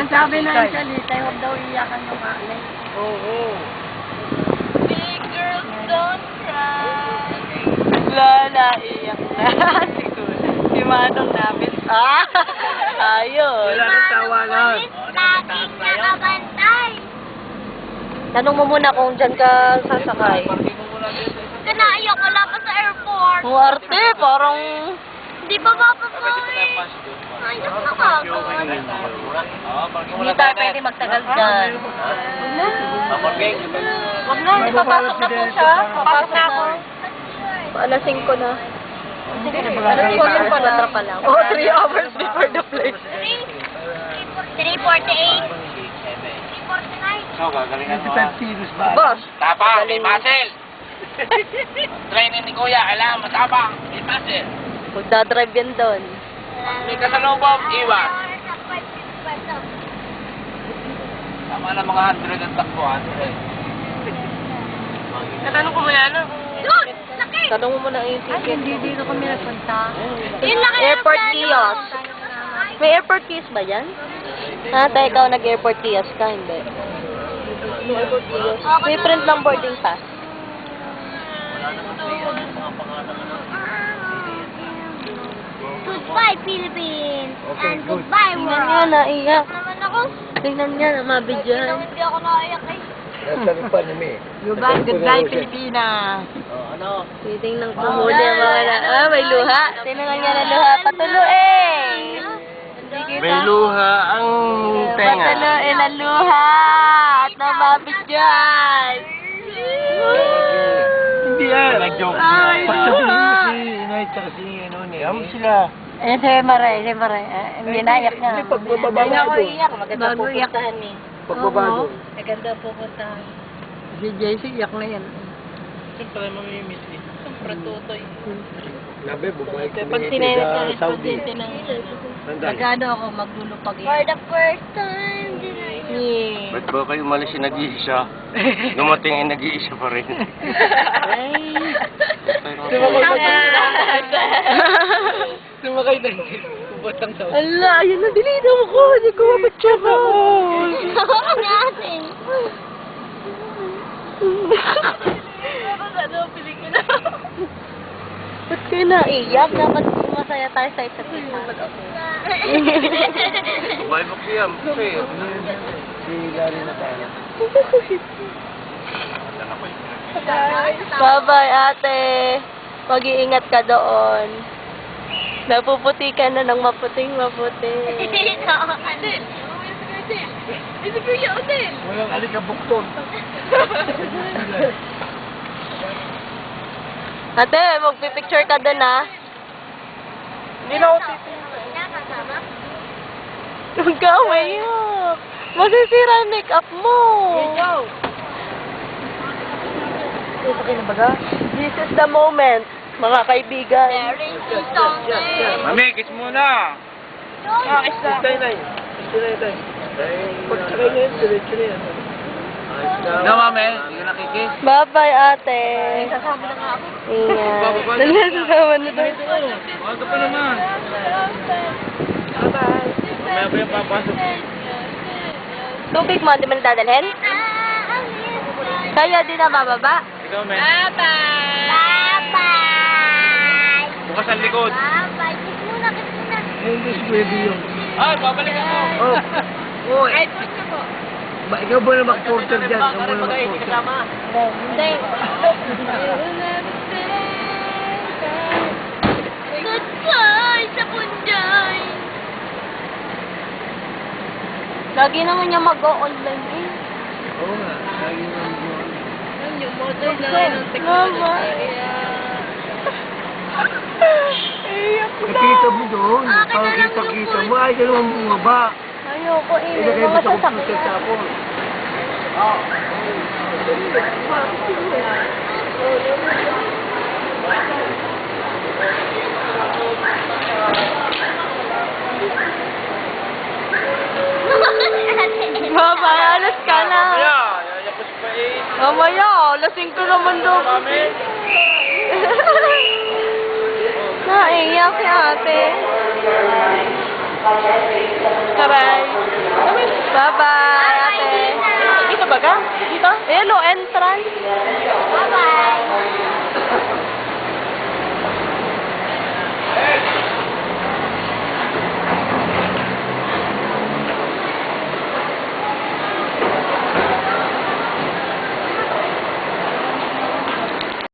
Ang sabi na yung Chalita, huwag daw iyakan yung alay. Oo. Big girls don't cry. Lola, iyak na. Siguro. Si Manong namin. Ayun. Wala nang tawanan. Laging nakabantay. Tanong mo muna kung dyan ka sasakay. Kanaiyak, wala pa sa airport. Muarte, parang... Hindi pa mapapawi. Ay, nakakagawa. Hindi tayo pwede magtagal dyan. Huwag na, hindi papasok na po siya. Papasok na ako. Alas 5 na. Sige, alas 4 pa lang. Oh, 3 hours before the flight. 3:48. 3:49. So, gagalingan mo. Boss! Tapang, may muscle. Training ni Kuya, kailangan matapang, may muscle. Magdadrive yan doon. May kasalubong, iwas. Tama na mga 100 ang takbo, 100. Natanong ko muna, ano? Yun! Laki! Tanong mo muna yung ticket. Hindi dito kami nagpunta. Yun laki ng Airport plano. kiosk. May airport kiosk ba yan? Tayo ikaw nag-airport kiosk ka, hindi. May airport kiosk. May print ng boarding pass. Goodbye, Philippines! Okay, And good. goodbye, Tingnan world! niya, naiyak. Naman ako. Tingnan niya, mabidyan. Hindi ako naiyak eh. Nasa pa namin. Goodbye, Pilipinas. Ano? Titingnan ko muli ang mga na... may luha. Tingnan niya na luha. Patuloy! May luha ang tenga. Patuloy na luha. At namabidyan. Hindi yan. Nag-joke. Ay, Pagsabihin mo luha. si Inay tsaka si ano ni. Amo sila. Si Maray. Minayak niya. Hindi, pagbababa Hindi mo ako doon. iyak. Maganda pupuntahan eh. Pagbaba doon. Maganda pupuntahan. Si JC, iyak na yan. Siyempre, mamimiss eh. Siyempre, tutoy. Nabe, bumalik Pag kami sinayot sa ka Saudi. respondente ng... Nanday. Nagano ako maglulupag For the first time, did I know? Yeah. Ba't ba kayo umalis yung nag-iisa? Dumating ay nag-iisa pa rin. Ay. Sumakay na hindi. Pubatang sa Ala, ayun na, dilinaw ko. Hindi ko mabatya ko. Ako natin. Ano, pelikula? Ba't kayo naiyak? Dapat masaya tayo sa isa't isa. Bye mo siya. Si Gary na tayo. Bye-bye, ate. Mag-iingat ka doon. Napuputi ka na ng maputing-maputi. Ito Kuya Odin. Walang alikabukton. Ate, magpipicture ka doon, ha? Hindi na ako Nakasama? Huwag ka umayak. Masisira ang make-up mo. This is the moment, mga kaibigan. There is something. Mami, kiss muna. Don't Tayo na yun. Tayo. Pagkakay na yun, diretso na yan. No, mami. Hindi ka nakikis. Bye-bye, ate. Kasama na nga ako. Ingat. Dali, sasama na doon. Bago pa naman. Mamaya ba yung papasok? Tubig mo, di mo na dadalhin? Kaya di na mababa? Ikaw, men. Bye-bye! Bye-bye! Bukas ang likod. Bye-bye! Kiss muna, kiss muna. English pwede yun. Ay, babalik ako. Oh. Oh, Ay, push na po. ikaw ba na mag-porter dyan? Ikaw ba na mag-porter? Hindi. Goodbye sa punjay! Lagi naman niya mag-o-online eh. Oo nga. Lagi nga mag-porter. Yung motor na rin ng Nakita mo doon. Parang kita-kita mo. Ay, ka naman bumaba. Ayoko eh. Hindi kayo Mga sa computer sasakyan. sa ako. Bye-bye, alas ka na. Mamaya, yayakos pa eh. Mamaya, lasing ka naman daw. Mami. Naiyak si ate. Taray. Bye-bye, ate. Bye, Dito ba ka? Dito? Ayan o, entrance.